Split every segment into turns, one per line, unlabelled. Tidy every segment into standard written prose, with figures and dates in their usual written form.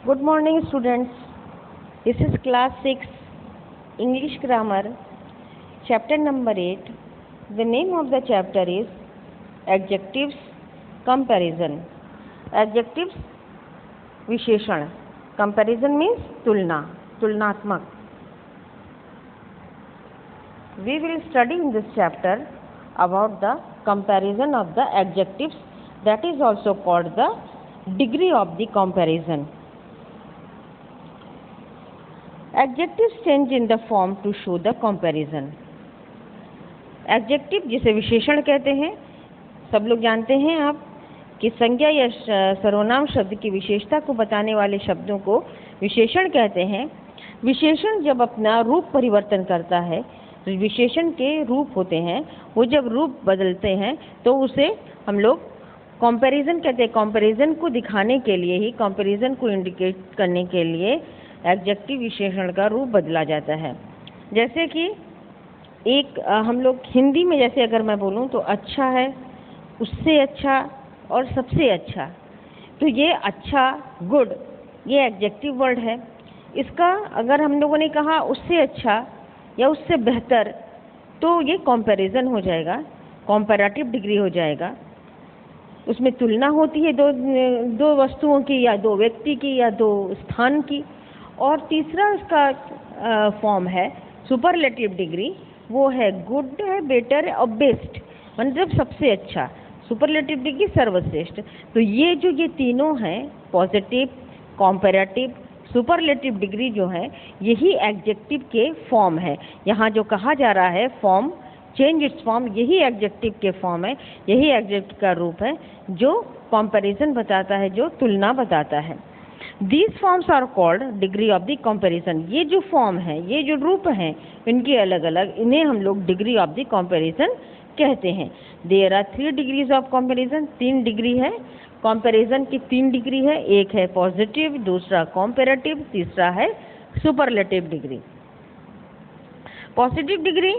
Good morning, students. This is class 6 English grammar, chapter number 8. The name of the chapter is adjectives comparison. Adjectives विशेषण. Comparison means तुलना, तुलनात्मक. We will study in this chapter about the comparison of the adjectives, that is also called the degree of the comparison. Adjectives change in the form to show the comparison. Adjective जिसे विशेषण कहते हैं, सब लोग जानते हैं आप कि संज्ञा या सर्वनाम शब्द की विशेषता को बताने वाले शब्दों को विशेषण कहते हैं. विशेषण जब अपना रूप परिवर्तन करता है, तो विशेषण के रूप होते हैं, वो जब रूप बदलते हैं तो उसे हम लोग कंपैरिजन कहते हैं. कंपैरिजन को दिखाने के लिए ही, कंपैरिजन को इंडिकेट करने के लिए एडजेक्टिव विशेषण का रूप बदला जाता है. जैसे कि एक हम लोग हिंदी में जैसे अगर मैं बोलूं तो अच्छा है, उससे अच्छा और सबसे अच्छा, तो ये अच्छा, गुड, ये एडजेक्टिव वर्ड है. इसका अगर हम लोगों ने कहा उससे अच्छा या उससे बेहतर, तो ये कंपैरिजन हो जाएगा, कंपैरेटिव डिग्री हो जाएगा. उसमें तुलना होती है दो वस्तुओं की या दो व्यक्ति की या दो स्थान की. और तीसरा इसका फॉर्म है सुपरलेटिव डिग्री. वो है गुड है, बेटर और बेस्ट, मतलब सबसे अच्छा. सुपरलेटिव डिग्री सर्वश्रेष्ठ. तो ये तीनों हैं, पॉजिटिव, कंपैरेटिव, सुपरलेटिव डिग्री जो है, यही एडजेक्टिव के फॉर्म है. यहाँ जो कहा जा रहा है फॉर्म, चेंज इट्स फॉर्म, यही एडजेक्टिव के फॉर्म है, यही एडजेक्टिव का रूप है जो कंपैरिजन बताता है, जो तुलना बताता है. These forms are called degree of the comparison. ये जो फॉर्म है, ये जो रूप हैं, इनके अलग अलग, इन्हें हम लोग डिग्री ऑफ द कंपैरिजन कहते हैं. There are 3 degrees of comparison. 3 degree है कंपैरिजन की. 3 डिग्री है. एक है पॉजिटिव, दूसरा कंपैरेटिव, तीसरा है superlative degree. Positive degree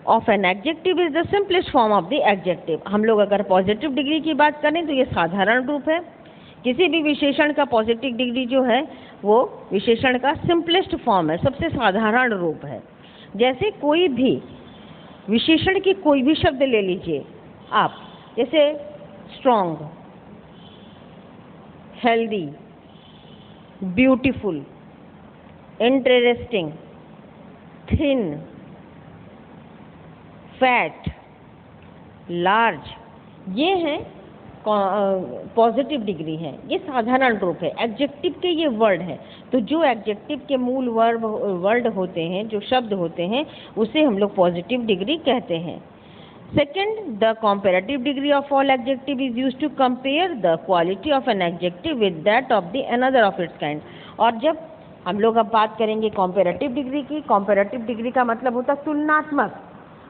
of an adjective is the simplest form of the adjective. हम लोग अगर पॉजिटिव डिग्री की बात करें तो ये साधारण रूप है. किसी भी विशेषण का पॉजिटिव डिग्री जो है वो विशेषण का सिंपलेस्ट फॉर्म है, सबसे साधारण रूप है. जैसे कोई भी विशेषण की कोई भी शब्द ले लीजिए आप, जैसे strong, healthy, beautiful, interesting, thin, fat, large, ये हैं पॉजिटिव डिग्री है. ये साधारण रूप है. एडजेक्टिव के ये वर्ड है. तो जो एडजेक्टिव के मूल वर्ड होते हैं, जो शब्द होते हैं, उसे हम लोग पॉजिटिव डिग्री कहते हैं. Second, the comparative degree of all adjective is used to compare the quality of an adjective with that of the another of its kind. और जब हम लोग अब बात करेंगे कंपैरेटिव डिग्री की, कंपैरेटिव डिग्री का मतलब होता है तुलनात्मक.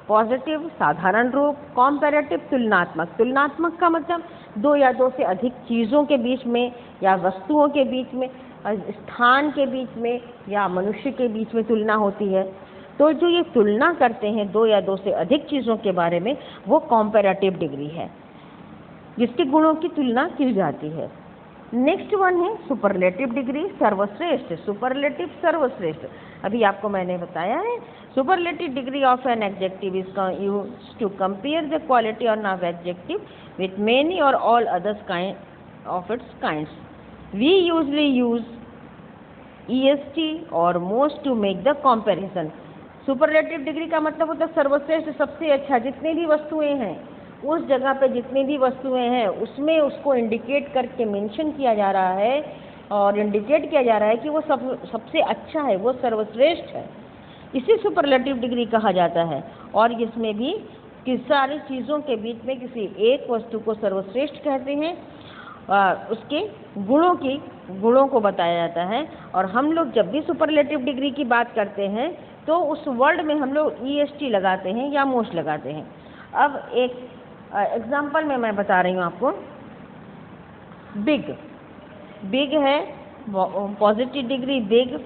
पॉजिटिव साधारण रूप, कंपैरेटिव तुलनात्मक. तुलनात्मक का मतलब दो या दो से अधिक चीज़ों के बीच में या वस्तुओं के बीच में, स्थान के बीच में या मनुष्य के बीच में तुलना होती है. तो जो ये तुलना करते हैं दो या दो से अधिक चीज़ों के बारे में, वो कंपैरेटिव डिग्री है, जिसके गुणों की तुलना की जाती है. नेक्स्ट वन है सुपरलेटिव डिग्री, सर्वश्रेष्ठ. सुपरलेटिव सर्वश्रेष्ठ, अभी आपको मैंने बताया है. Superlative degree of an adjective is used to compare the quality of adjective with many or all other of its kinds. We usually use est or most to make the comparison. Superlative degree का मतलब होता है सर्वश्रेष्ठ, सबसे अच्छा. जितनी भी वस्तुएं हैं, उस जगह पे जितनी भी वस्तुएं हैं, उसमें उसको इंडिकेट करके मेंशन किया जा रहा है और इंडिकेट किया जा रहा है कि वो सबसे अच्छा है, वो सर्वश्रेष्ठ है. इसे सुपरलेटिव डिग्री कहा जाता है. और इसमें भी कि सारी चीज़ों के बीच में किसी एक वस्तु को सर्वश्रेष्ठ कहते हैं, उसके गुणों को बताया जाता है. और हम लोग जब भी सुपरलेटिव डिग्री की बात करते हैं तो उस वर्ड में हम लोग est लगाते हैं या मोस्ट लगाते हैं. अब एक एग्जाम्पल में मैं बता रही हूँ आपको. बिग, बिग है positive degree big,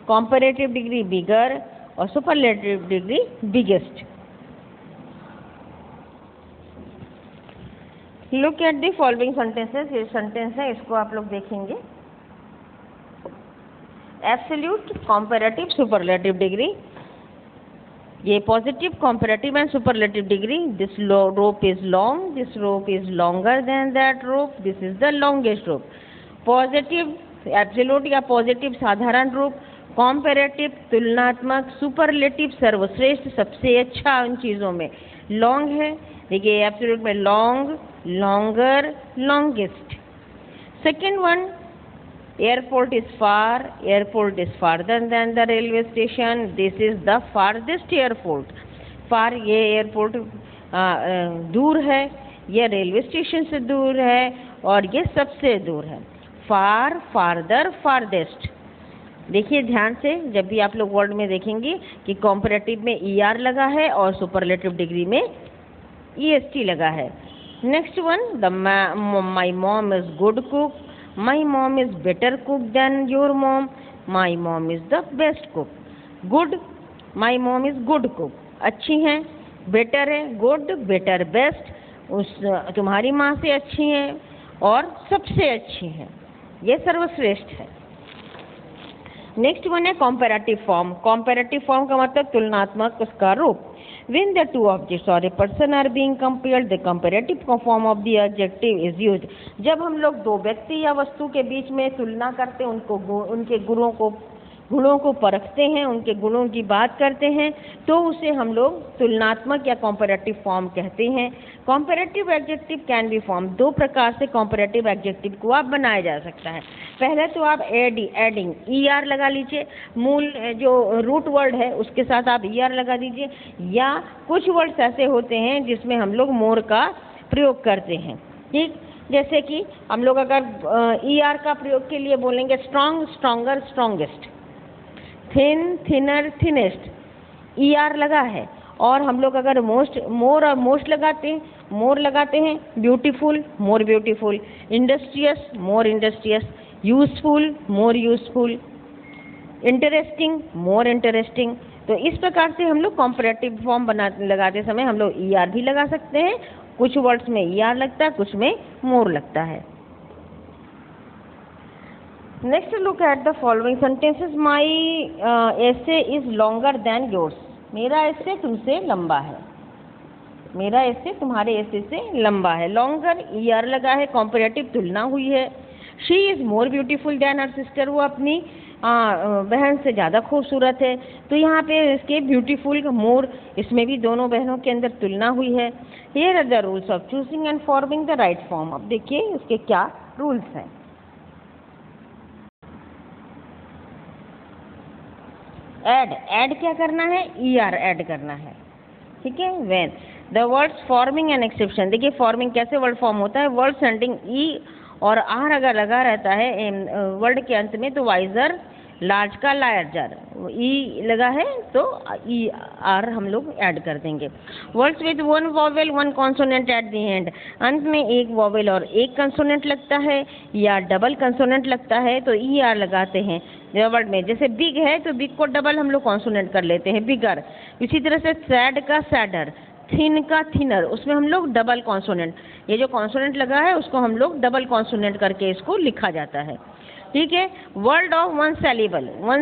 comparative degree bigger और superlative degree biggest. Look at the following sentences. ये सेंटेंस है, इसको आप लोग देखेंगे. Absolute, comparative, superlative degree. ये positive, comparative and superlative degree. This rope is long, this rope is longer than that rope, this is the longest rope. Positive absolute या positive साधारण रूप, कंपैरेटिव तुलनात्मक, सुपरलेटिव सर्वश्रेष्ठ सबसे अच्छा उन चीज़ों में। लॉन्ग है, देखिए एब्सोल्यूट में long, longer, longest. Second one, airport is far, airport is farther than the railway station, this is the farthest airport। far ये एयरपोर्ट दूर है, ये रेलवे स्टेशन से दूर है और ये सबसे दूर है। फार, फारदर, फारदेस्ट। देखिए ध्यान से, जब भी आप लोग वर्ड में देखेंगे कि कॉम्परेटिव में ER लगा है और सुपरलेटिव डिग्री में EST लगा है। Next one, the my mom is good cook, My mom is better cook than your mom, my mom is the best cook। Good, my mom is good cook, अच्छी हैं, better है, good, better, best, उस तुम्हारी माँ से अच्छी हैं और सबसे अच्छी हैं, ये सर्वश्रेष्ठ है। नेक्स्ट वन है कंपैरेटिव फॉर्म। कंपैरेटिव फॉर्म का मतलब तुलनात्मक उसका रूप। When the two objects or a person are being compared, the comparative form of the adjective is used। जब हम लोग दो व्यक्ति या वस्तु के बीच में तुलना करते हैं, उनके गुणों को परखते हैं, उनके गुणों की बात करते हैं, तो उसे हम लोग तुलनात्मक या कंपैरेटिव फॉर्म कहते हैं। Comparative adjective can be form, दो प्रकार से कंपैरेटिव एडजेक्टिव को आप बनाया जा सकता है। पहले तो आप एडिंग ER लगा लीजिए, मूल जो रूट वर्ड है उसके साथ आप ER लगा दीजिए, या कुछ वर्ड्स ऐसे होते हैं जिसमें हम लोग मोर का प्रयोग करते हैं। ठीक, जैसे कि हम लोग अगर ER का प्रयोग के लिए बोलेंगे strong, stronger, strongest, thin, thinner, thinnest, ER लगा है। और हम लोग अगर मोर और मोस्ट लगाते हैं, beautiful, more beautiful, industrious, more industrious, useful, more useful, interesting, more interesting. तो इस प्रकार से हम लोग कंपैरेटिव फॉर्म लगाते समय हम लोग ER भी लगा सकते हैं। कुछ वर्ड्स में ER लगता है, कुछ में मोर लगता है। Next look at the following sentences. My essay is longer then yours, मेरा एसे तुमसे लंबा है, मेरा एसे तुम्हारे एसे से लंबा है। लॉन्गर, ER लगा है, कंपैरेटिव तुलना हुई है। She is more beautiful then her sister, वो अपनी बहन से ज़्यादा खूबसूरत है। तो यहाँ पे इसके ब्यूटीफुल, मोर, इसमें भी दोनों बहनों के अंदर तुलना हुई है। Here are the rules of choosing and forming the right form. अब देखिए इसके क्या रूल्स हैं। ऐड क्या करना है, ER ऐड करना है। ठीक है। When the words forming an exception, देखिए फॉर्मिंग कैसे वर्ड फॉर्म होता है, वर्ड सेंडिंग E और R अगर लगा रहता है वर्ड के अंत में तो वाइजर, लार्ज का लार्जर, E लगा है तो ER हम लोग ऐड कर देंगे। Words with one vowel one consonant at the end, अंत में एक वॉवेल और एक कंसोनेंट लगता है या डबल कंसोनेंट लगता है तो ER लगाते हैं वर्ड में। जैसे बिग है तो बिग को डबल हम लोग कॉन्सोनेंट कर लेते हैं, बिगर। इसी तरह से सैड का सैडर, थिन का थिनर, उसमें हम लोग डबल कॉन्सोनेंट, ये जो कॉन्सोनेंट लगा है उसको हम लोग डबल कॉन्सोनेंट करके इसको लिखा जाता है। ठीक है। वर्ड ऑफ वन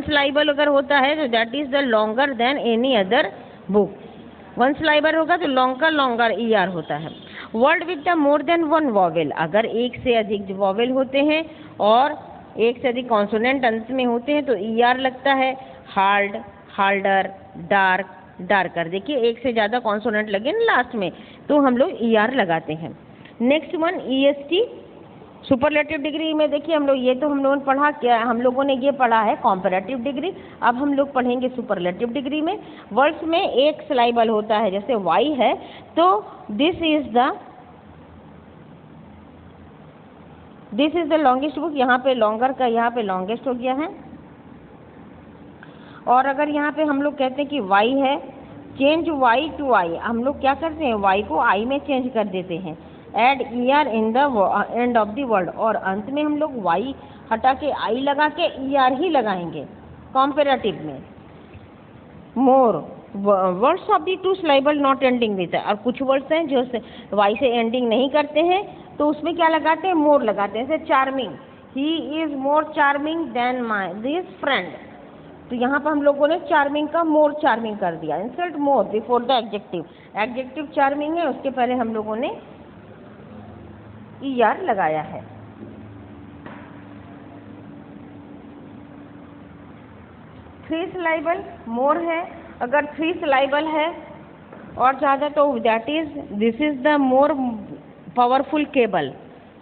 सिलाइबल अगर होता है तो that is the longer than any other book. One syllable होगा तो लॉन्ग का लॉन्गर ER होता है। Word with the more than one vowel, अगर एक से अधिक वॉवेल होते हैं और एक से अधिक कॉन्सोनेंट अंत में होते हैं तो ER लगता है। हार्ड, हार्डर, डार्क, डार्कर, देखिए एक से ज़्यादा कॉन्सोनेंट लगे ना लास्ट में तो हम लोग ER लगाते हैं। Next one EST, superlative degree में देखिए हम लोग ये तो हम लोगों ने पढ़ा, क्या हम लोगों ने ये पढ़ा है कंपैरेटिव डिग्री। अब हम लोग पढ़ेंगे सुपरलेटिव डिग्री में। वर्ड्स में एक सिलाइबल होता है, जैसे Y है तो this is the longest book, यहाँ पे लॉन्गर का यहाँ पे लॉन्गेस्ट हो गया है। और अगर यहाँ पे हम लोग कहते हैं कि Y है, चेंज Y टू I, हम लोग क्या करते हैं Y को I में चेंज कर देते हैं। Add ER in the end of the word, और अंत में हम लोग Y हटा के I लगा के ER ही लगाएंगे कंपैरेटिव में। More, words of the two syllable not ending with, और कुछ वर्ड्स हैं जो Y से एंडिंग नहीं करते हैं तो उसमें क्या लगाते हैं, मोर लगाते हैं। जैसे charming, he is more charming than my this friend. तो यहाँ पर हम लोगों ने चार्मिंग का मोर चार्मिंग कर दिया। Insert more before the adjective, adjective charming है, उसके पहले हम लोगों ने ER लगाया है। थ्री सिलाइबल मोर है, अगर थ्री सिलाइबल है और ज़्यादा तो that is this is the more powerful cable,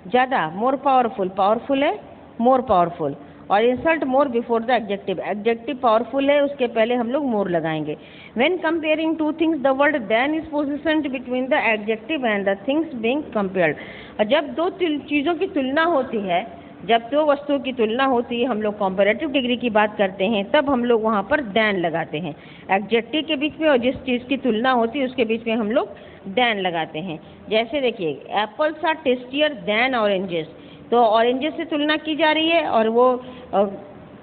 ज़्यादा मोर पावरफुल, पावरफुल है मोर पावरफुल। और insert more before the adjective, adjective powerful है उसके पहले हम लोग मोर लगाएंगे। When comparing two things the word than is positioned between the adjective and the things being compared. जब दो चीज़ों की तुलना होती है, जब दो वस्तुओं की तुलना होती है, हम लोग कंपैरेटिव डिग्री की बात करते हैं, तब हम लोग वहाँ पर देन लगाते हैं। एडजेक्टिव के बीच में और जिस चीज़ की तुलना होती है उसके बीच में हम लोग देन लगाते हैं। जैसे देखिए, apples are tastier than oranges, तो ऑरेंजेस से तुलना की जा रही है और वो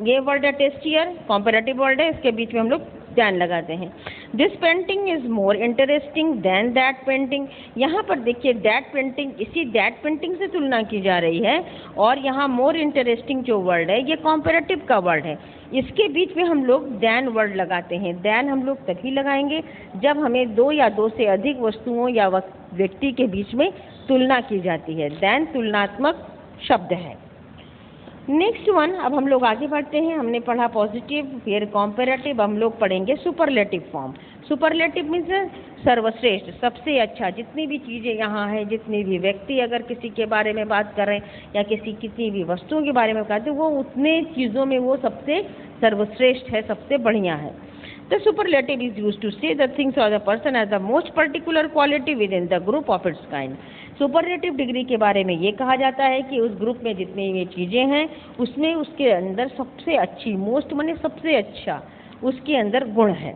ये वर्ड है टेस्टियर, कंपैरेटिव वर्ड है, इसके बीच में हम लोग देन लगाते हैं। This painting is more interesting than that painting, यहाँ पर देखिए दैट पेंटिंग, इसी दैट पेंटिंग से तुलना की जा रही है और यहाँ मोर इंटरेस्टिंग जो वर्ड है ये कंपैरेटिव का वर्ड है, इसके बीच में हम लोग देन वर्ड लगाते हैं। देन हम लोग तभी लगाएंगे जब हमें दो या दो से अधिक वस्तुओं या व्यक्ति के बीच में तुलना की जाती है। देन तुलनात्मक शब्द है। नेक्स्ट वन, अब हम लोग आगे बढ़ते हैं। हमने पढ़ा पॉजिटिव, फिर कॉम्पेरेटिव, हम लोग पढ़ेंगे सुपरलेटिव फॉर्म। सुपरलेटिव मीन्स सर्वश्रेष्ठ, सबसे अच्छा। जितनी भी चीज़ें यहाँ हैं, जितनी भी व्यक्ति अगर किसी के बारे में बात कर रहे हैं या किसी भी वस्तुओं के बारे में कहते हैं, वो उतने चीज़ों में वो सबसे सर्वश्रेष्ठ है, सबसे बढ़िया है। The superlative is used to say the things or the person as the most particular quality within the group of its kind. Superlative degree के बारे में ये कहा जाता है कि उस ग्रुप में जितनी भी चीज़ें हैं उसमें उसके अंदर सबसे अच्छी, मोस्ट माने सबसे अच्छा, उसके अंदर गुण है।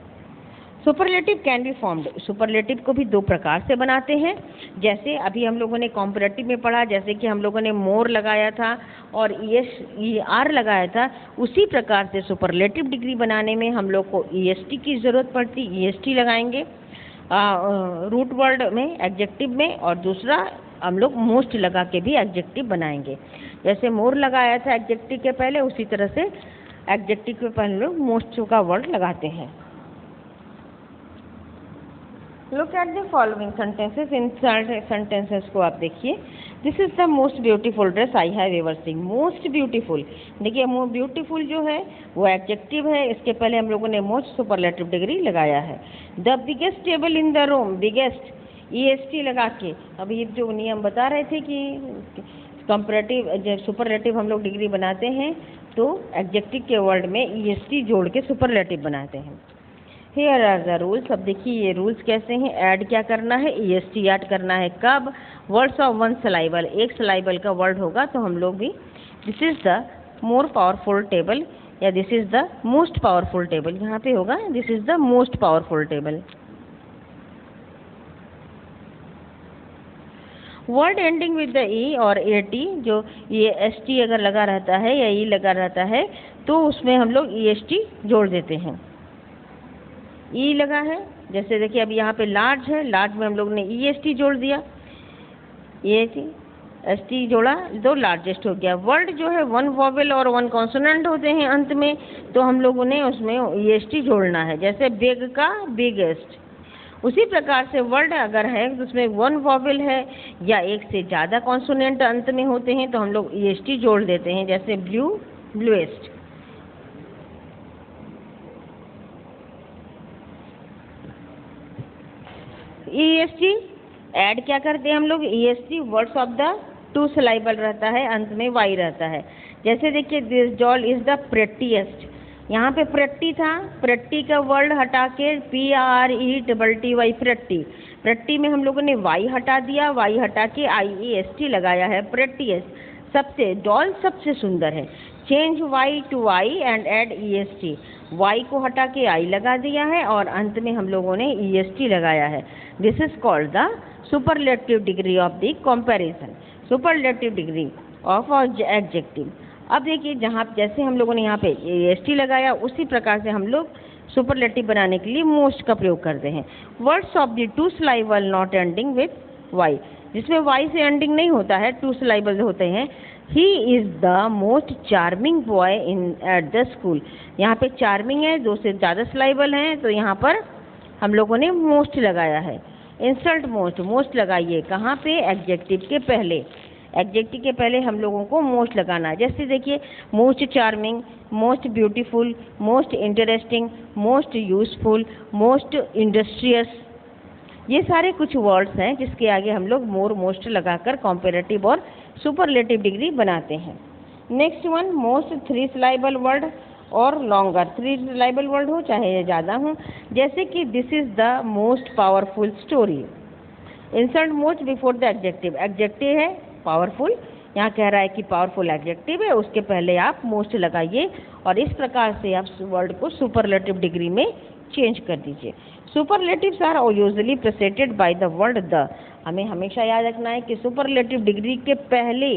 Superlative can be formed, superlative को भी दो प्रकार से बनाते हैं। जैसे अभी हम लोगों ने कॉम्परेटिव में पढ़ा, जैसे कि हम लोगों ने मोर लगाया था और ER लगाया था, उसी प्रकार से सुपरलेटिव डिग्री बनाने में हम लोग को EST की ज़रूरत पड़ती। EST लगाएंगे रूट वर्ड में, एडजेक्टिव में, और दूसरा हम लोग मोस्ट लगा के भी एडजेक्टिव बनाएंगे। जैसे मोर लगाया था एडजेक्टिव के पहले, उसी तरह से एडजेक्टिव के पहले लोग मोस्ट का वर्ड लगाते हैं। Look at the following sentences, in sentences को आप देखिए। This is the most beautiful dress I have ever seen. Most beautiful, देखिए ब्यूटीफुल जो है वो एडजेक्टिव है, इसके पहले हम लोगों ने मोस्ट सुपरलेटिव डिग्री लगाया है। The biggest table in the room, biggest EST लगा के। अब ये जो नियम बता रहे थे कि कंपैरेटिव जब सुपरलेटिव हम लोग डिग्री बनाते हैं तो एडजेक्टिव के वर्ड में EST जोड़ के सुपरलेटिव बनाते हैं। Here are the rules। अब देखिए ये रूल्स कैसे हैं। ऐड क्या करना है, EST ऐड करना है कब, वर्ड्स ऑफ वन सिलाइबल, एक सिलाइबल का वर्ड होगा तो हम लोग भी this is the more powerful table या this is the most powerful table, यहाँ पे होगा this is the most powerful table. Word ending with the E और AT, जो ये ST अगर लगा रहता है या E लगा रहता है तो उसमें हम लोग EST जोड़ देते हैं। E लगा है, जैसे देखिए अभी यहाँ पे लार्ज है, लार्ज में हम लोग ने EST जोड़ दिया, ST जोड़ा तो लार्जेस्ट हो गया। वर्ड जो है वन वॉवेल और वन कॉन्सोनेंट होते हैं अंत में, तो हम लोगों ने उसमें EST जोड़ना है। जैसे बिग का बिगेस्ट, उसी प्रकार से वर्ड अगर है तो उसमें वन वॉवेल है या एक से ज़्यादा कॉन्सोनेंट अंत में होते हैं तो हम लोग EST जोड़ देते हैं। जैसे ब्लू ब्लूएस्ट। EST ऐड क्या करते हैं हम लोग, EST words of the two syllable रहता है, अंत में Y रहता है। जैसे देखिए this doll is the prettiest, यहाँ पे प्रेट्टी था, प्रेट्टी का वर्ड हटा के PRETTY प्रेट्टी, प्रेट्टी में हम लोगों ने Y हटा दिया, Y हटा के IEST लगाया है, प्रेट्टीएस्ट। सबसे डॉल सबसे सुंदर है। Change Y to I and add EST, Y को हटा के I लगा दिया है और अंत में हम लोगों ने EST लगाया है। This is called the superlative degree of the comparison, superlative degree of adjective. अब देखिए जहाँ जैसे हम लोगों ने यहाँ पे EST लगाया, उसी प्रकार से हम लोग सुपरलेटिव बनाने के लिए मोस्ट का प्रयोग करते हैं। Words of the two syllable not ending with Y, जिसमें Y से एंडिंग नहीं होता है, टू सिलाइबल होते हैं, he is the most charming boy in at the school. यहाँ पे चार्मिंग है, दो से ज़्यादा सिलाइबल हैं, तो यहाँ पर हम लोगों ने मोस्ट लगाया है। इंसल्ट मोस्ट, मोस्ट लगाइए कहाँ पे? एडजेक्टिव के पहले। एडजेक्टिव के पहले हम लोगों को मोस्ट लगाना है। जैसे देखिए, most charming, most beautiful, most interesting, most useful, most industrious, ये सारे कुछ वर्ड्स हैं जिसके आगे हम लोग मोर, मोस्ट लगाकर कॉम्पेरेटिव और सुपरलेटिव डिग्री बनाते हैं। नेक्स्ट वन, मोस्ट 3 सिलाइबल वर्ड और लॉन्गर। 3 सिलाइबल वर्ड हो चाहे ज़्यादा हो, जैसे कि this is the most powerful story. Insert most before the adjective. Adjective है पावरफुल, यहाँ कह रहा है कि पावरफुल एडजेक्टिव है, उसके पहले आप मोस्ट लगाइए और इस प्रकार से आप वर्ड को सुपरलेटिव डिग्री में चेंज कर दीजिए। Superlatives are usually preceded by the word the. हमें हमेशा याद रखना है कि सुपरलेटिव डिग्री के पहले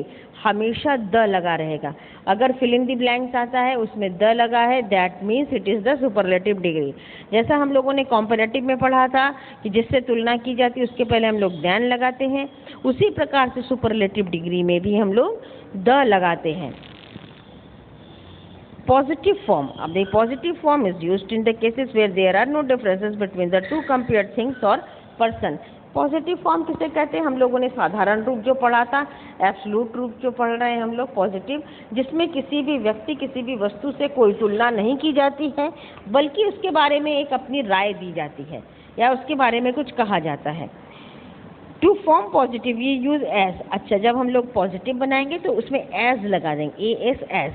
हमेशा द लगा रहेगा। अगर फिल इन द ब्लैंक्स आता है उसमें द लगा है, that means it is the superlative degree. जैसा हम लोगों ने कॉम्पेरेटिव में पढ़ा था कि जिससे तुलना की जाती है उसके पहले हम लोग देन लगाते हैं, उसी प्रकार से सुपरलेटिव डिग्री में भी हम लोग द लगाते हैं। पॉजिटिव फॉर्म, अब देखिए positive form is used in the cases where there are no differences between the two compared things और पर्सन। पॉजिटिव फॉर्म किसे कहते हैं? हम लोगों ने साधारण रूप जो पढ़ा था, एब्सोल्यूट रूप जो पढ़ रहे हैं हम लोग पॉजिटिव, जिसमें किसी भी व्यक्ति, किसी भी वस्तु से कोई तुलना नहीं की जाती है, बल्कि उसके बारे में एक अपनी राय दी जाती है या उसके बारे में कुछ कहा जाता है। टू फॉर्म पॉजिटिव ये यूज एज। अच्छा, जब हम लोग पॉजिटिव बनाएंगे तो उसमें एज लगा देंगे, ए एस एज।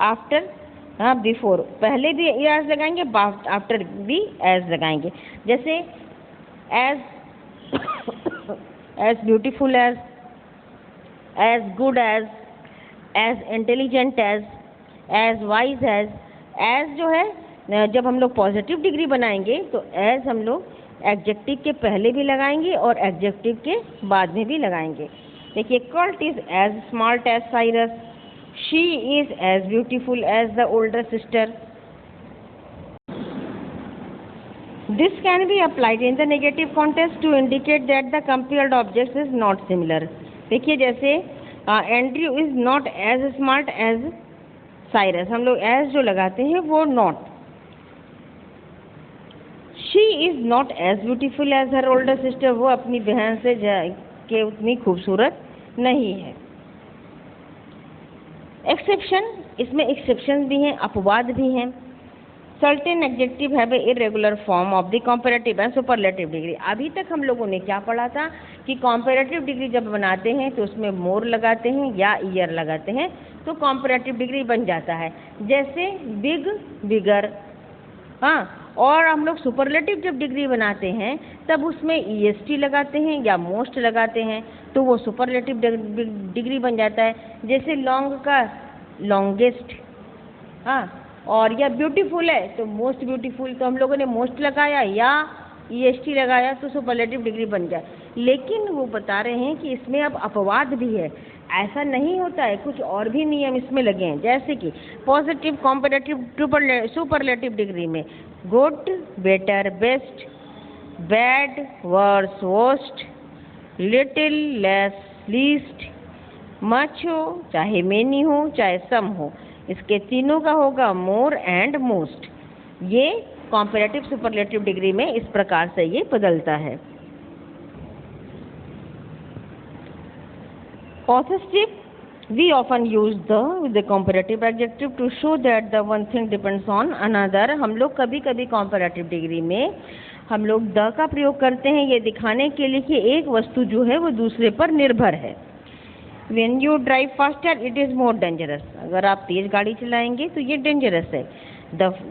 आफ्टर, हाँ, बिफोर, पहले भी एज लगाएंगे, आफ्टर भी एज लगाएंगे। जैसे as, as beautiful as good as intelligent as wise as जो है, जब हम लोग पॉजिटिव डिग्री बनाएंगे तो एज हम लोग एडजेक्टिव के पहले भी लगाएंगे और एडजेक्टिव के बाद में भी लगाएंगे। देखिए, Kurt is as smart as Cyrus, she is as beautiful as the older sister. This can be applied in the negative context to indicate that the compared object is not similar. देखिए, जैसे Andrew is not as smart as Cyrus, हम लोग as जो लगाते हैं वो not. She is not as beautiful as her older sister, वो अपनी बहन से के उतनी खूबसूरत नहीं है। एक्सेप्शन, इसमें एक्सेप्शन भी हैं, अपवाद भी हैं। Certain adjective have a irregular form of the comparative and superlative degree. अभी तक हम लोगों ने क्या पढ़ा था कि कंपैरेटिव डिग्री जब बनाते हैं तो उसमें मोर लगाते हैं या ईयर लगाते हैं तो कंपैरेटिव डिग्री बन जाता है। जैसे बिग, बिगर, हाँ। और हम लोग सुपरलेटिव जब डिग्री बनाते हैं तब उसमें ईएसटी लगाते हैं या मोस्ट लगाते हैं तो वो सुपरलेटिव डिग्री बन जाता है। जैसे लॉन्ग का लॉन्गेस्ट, हाँ, और या ब्यूटीफुल है तो मोस्ट ब्यूटीफुल, तो हम लोगों ने मोस्ट लगाया या ईएसटी लगाया तो सुपरलेटिव डिग्री बन जाए। लेकिन वो बता रहे हैं कि इसमें अब अपवाद भी है, ऐसा नहीं होता है, कुछ और भी नियम इसमें लगे हैं। जैसे कि पॉजिटिव, कॉम्पेरेटिव, सुपरलेटिव डिग्री में good, better, best, bad, worse, worst, little, less, least, much हो चाहे मेनी हो चाहे सम हो, इसके तीनों का होगा मोर एंड मोस्ट। ये कॉम्पेरेटिव सुपरलेटिव डिग्री में इस प्रकार से ये बदलता है। Possessive, we often use the comparative adjective to show that the one thing depends on another. हम लोग कभी कभी comparative डिग्री में हम लोग the का प्रयोग करते हैं ये दिखाने के लिए कि एक वस्तु जो है वो दूसरे पर निर्भर है। When you drive faster, it is more dangerous. अगर आप तेज गाड़ी चलाएंगे तो ये डेंजरस है।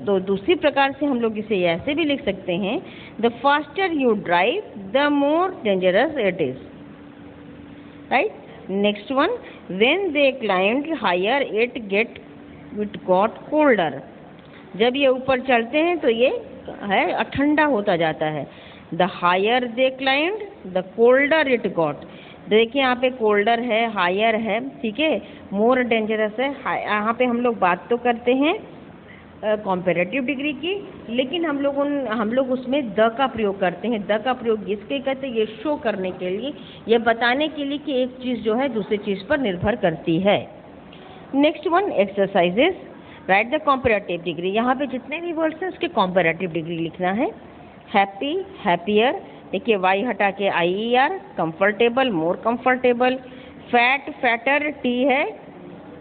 तो दूसरी प्रकार से हम लोग इसे ऐसे भी लिख सकते हैं, the faster you drive, the more dangerous it is. Right? Next one, when they climbed higher, it got colder. जब ये ऊपर चढ़ते हैं तो ये है ठंडा होता जाता है। The higher they climbed, the colder it got. देखिए यहाँ पे कोल्डर है, हायर है, ठीक है, मोर डेंजरस है। यहाँ पे हम लोग बात तो करते हैं कॉम्पेरेटिव डिग्री की, लेकिन हम लोग उसमें द का प्रयोग करते हैं। द का प्रयोग इसके कहते हैं, ये शो करने के लिए, ये बताने के लिए कि एक चीज़ जो है दूसरी चीज़ पर निर्भर करती है। Next one exercises, right the comparative degree. यहाँ पे जितने भी वर्ड्स हैं उसके कंपैरेटिव डिग्री लिखना है। हैप्पी, हैप्पियर, देखिए वाई हटा के IER, comfortable, more comfortable, fat, fatter, T है,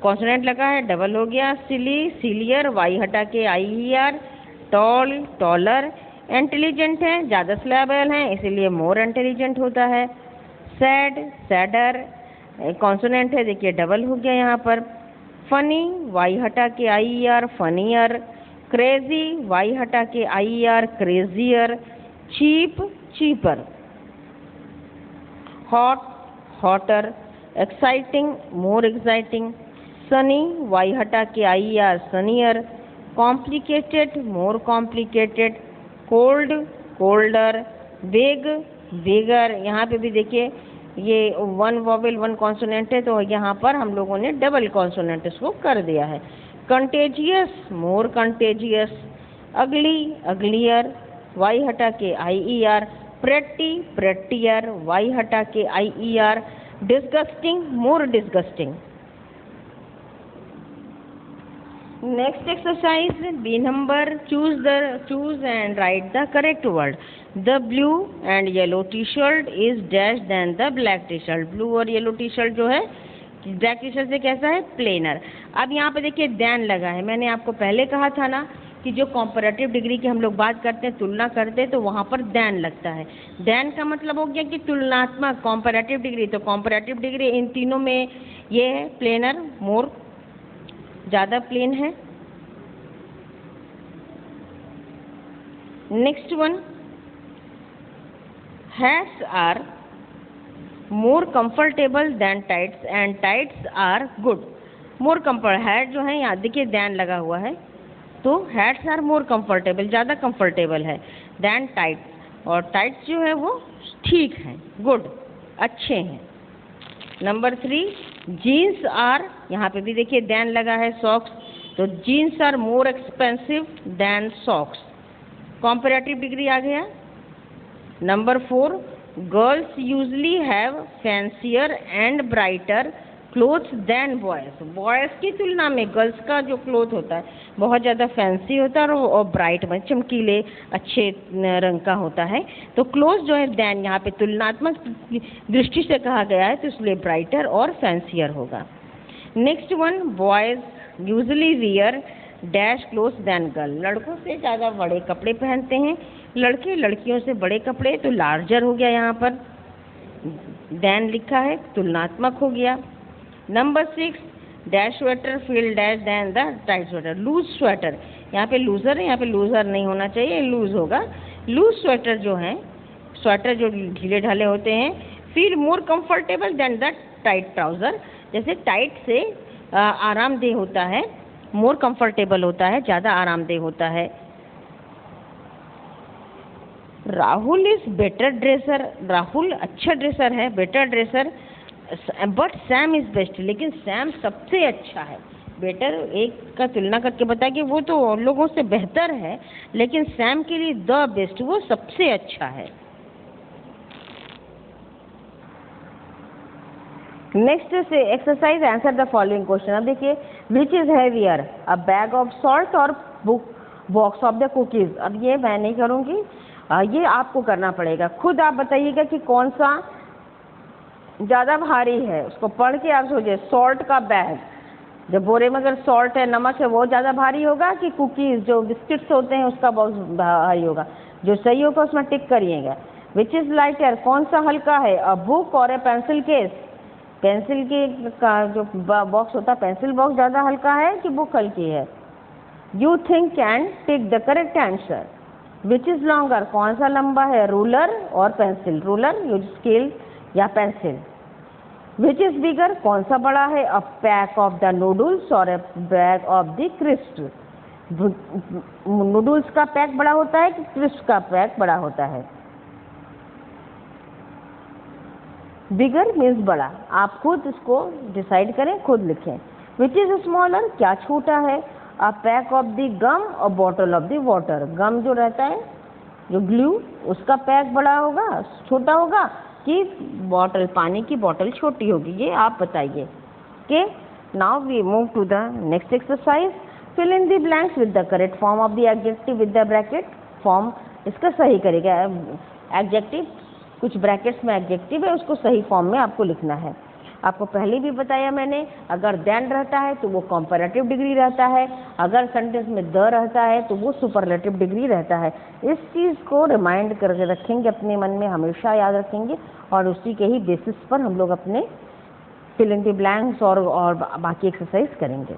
कॉन्सोनेंट लगा है, डबल हो गया, सिली, सिलियर, वाई हटा के IER, टॉल, टॉलर, इंटेलिजेंट है, ज़्यादा सिलेबल हैं इसीलिए मोर इंटेलिजेंट होता है, सैड, सैडर, कॉन्सोनेंट है, देखिए डबल हो गया यहाँ पर, फनी, वाई हटा के IER, फनियर, क्रेजी, वाई हटा के IER, crazier, cheap, cheaper, hot, hotter, exciting, more exciting, sunny, Y हटा के IER, sunnier, complicated, more complicated, cold, colder, vague, vaguer. यहाँ पे भी देखिए ये वन वॉवेल वन कॉन्सोनेंट है तो यहाँ पर हम लोगों ने डबल कॉन्सोनेंट इसको कर दिया है। कंटेजियस, मोर कंटेजियस, अगली, अगलियर, वाई हटा के IER, प्रेटी, प्रेटियर, वाई हटा के IER, disgusting, more disgusting. Next exercise, B number, choose and write the correct word. The blue and yellow T shirt is dash than the black T shirt. Blue और yellow T shirt जो है black T shirt से कैसा है, planar. अब यहाँ पे देखिए देन लगा है, मैंने आपको पहले कहा था ना कि जो कंपैरेटिव डिग्री की हम लोग बात करते हैं, तुलना करते हैं, तो वहाँ पर देन लगता है। देन का मतलब हो गया कि तुलनात्मक, कंपैरेटिव डिग्री। तो कंपैरेटिव डिग्री इन तीनों में ये है, प्लेनर, मोर ज़्यादा प्लेन है। Next one, hats are more comfortable than tights and tights are good. More comfort, hat जो है यहाँ देखिए देन लगा हुआ है तो हैट्स आर मोर कंफर्टेबल, ज़्यादा कंफर्टेबल है, देन टाइट्स, और टाइट्स जो है वो ठीक हैं, गुड, अच्छे हैं। नंबर 3, जीन्स आर, यहाँ पे भी देखिए देन लगा है, सॉक्स, तो jeans are more expensive than socks, comparative degree आ गया। Number 4, girls usually have fancier and brighter clothes than boys. Boys की तुलना में गर्ल्स का जो क्लोथ होता है बहुत ज़्यादा फैंसी होता है और ब्राइट में चमकीले अच्छे रंग का होता है। तो क्लोथ जो है देन यहाँ पे तुलनात्मक दृष्टि से कहा गया है तो इसलिए ब्राइटर और फैंसियर होगा। Next one, boys usually wear dash clothes than girl. लड़कों से ज़्यादा बड़े कपड़े पहनते हैं, लड़के लड़कियों से बड़े कपड़े, तो लार्जर हो गया, यहाँ पर देन लिखा है, तुलनात्मक हो गया। Number 6, dash sweater feel dash than the tight sweater. Loose sweater, यहाँ पे लूजर है, यहाँ पे लूजर नहीं होना चाहिए, लूज होगा। लूज स्वेटर जो है, स्वेटर जो ढीले ढाले होते हैं, feel more comfortable than the tight trousers. जैसे टाइट से आरामदेह होता है, मोर कंफर्टेबल होता है, ज़्यादा आरामदेह होता है। Rahul is better dresser, Rahul अच्छा ड्रेसर है, better dresser, but Sam is best, लेकिन सैम सबसे अच्छा है। बेटर एक का तुलना करके बताया कि वो तो और लोगों से बेहतर है, लेकिन सैम के लिए द बेस्ट, वो सबसे अच्छा है। नेक्स्ट से exercise, answer the following question. अब देखिए, which is heavier, a bag of salt और बॉक्स ऑफ द कुकीज। अब ये मैं नहीं करूँगी, ये आपको करना पड़ेगा। खुद आप बताइएगा कि कौन सा ज़्यादा भारी है, उसको पढ़ के आप सोचिए। सॉल्ट का बैग, जब बोरे में अगर सॉल्ट है, नमक है, वो ज़्यादा भारी होगा कि कुकीज़ जो बिस्किट्स होते हैं उसका बहुत भारी होगा। जो सही होगा उसमें टिक करिएगा। विच इज़ लाइटर, कौन सा हल्का है, अ बुक और ए पेंसिल केस। पेंसिल के का जो बॉक्स होता है, पेंसिल बॉक्स ज़्यादा हल्का है कि बुक हल्की है। You think can tick the correct answer. Which is longer, कौन सा लंबा है, रूलर और पेंसिल। रूलर यूज स्केल या पेंसिल। विच इज़ बिगर, कौन सा बड़ा है, a pack of the noodles और a bag of the crisp. Noodles का पैक बड़ा होता है कि क्रिस्प का पैक बड़ा होता है। बिगर मीन्स बड़ा, आप खुद इसको डिसाइड करें, खुद लिखें। विच इज़ स्मॉलर, क्या छोटा है, a pack of the gum और bottle of the water. Gum जो रहता है, जो ग्लू, उसका पैक बड़ा होगा, छोटा होगा कि बॉटल, पानी की बॉटल छोटी होगी, ये आप बताइए। कि Now we move to the next exercise. Fill in the blanks with the correct form of the adjective with the bracket. Form इसका सही करेगा। एडजेक्टिव कुछ ब्रैकेट्स में एडजेक्टिव है, उसको सही फॉर्म में आपको लिखना है। आपको पहले भी बताया मैंने, अगर देन रहता है तो वो कंपैरेटिव डिग्री रहता है, अगर सेंटेंस में द रहता है तो वो सुपरलेटिव डिग्री रहता है। इस चीज़ को रिमाइंड करके रखेंगे, अपने मन में हमेशा याद रखेंगे, और उसी के ही बेसिस पर हम लोग अपने फिल इन द ब्लैंक्स और बाकी एक्सरसाइज करेंगे।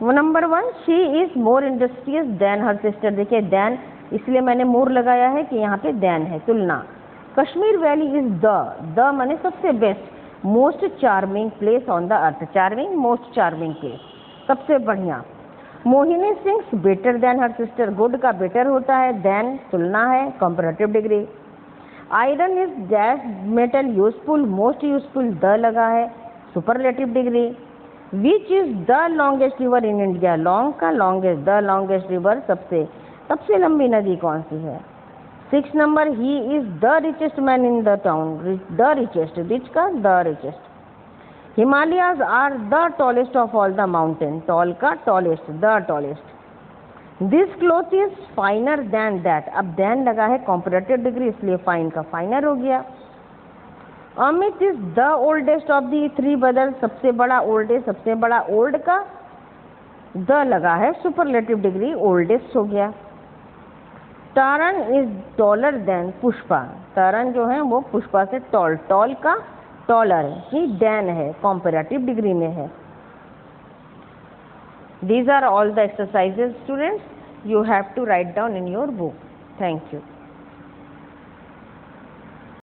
Number 1, she is more industrious than her sister. देखिए देन इसलिए मैंने मोर लगाया है कि यहाँ पे देन है, तुलना। कश्मीर वैली इज द माने सबसे best, most charming place on the earth. Charming, most charming place, सबसे बढ़िया। Mohini sings better than her sister. Good का बेटर होता है, देन तुलना है, comparative degree. Iron is dash metal useful, most useful the लगा है, superlative degree. Which is the longest river in India. Long का लॉन्गेस्ट, द लॉन्गेस्ट रिवर सबसे लंबी नदी कौन सी है। 6 number, he is the richest man in the town. The richest, rich का the richest. Himalayas are the tallest of all the mountain. Tall का tallest, the tallest. This cloth is finer than that. अब than लगा है comparative degree, इसलिए fine का फाइनर हो गया। Amit is the oldest of the 3 brother. सबसे बड़ा ओल्डेस्ट, सबसे बड़ा ओल्ड का द लगा है, सुपरलेटिव डिग्री ओल्डेस्ट हो गया। तारन इज टॉलर देन पुष्पा। तारन जो है वो पुष्पा से टॉल का टॉलर है, ही देन है, कॉम्परेटिव डिग्री में है। These are all the exercises, students. You have to write down in your book. Thank you.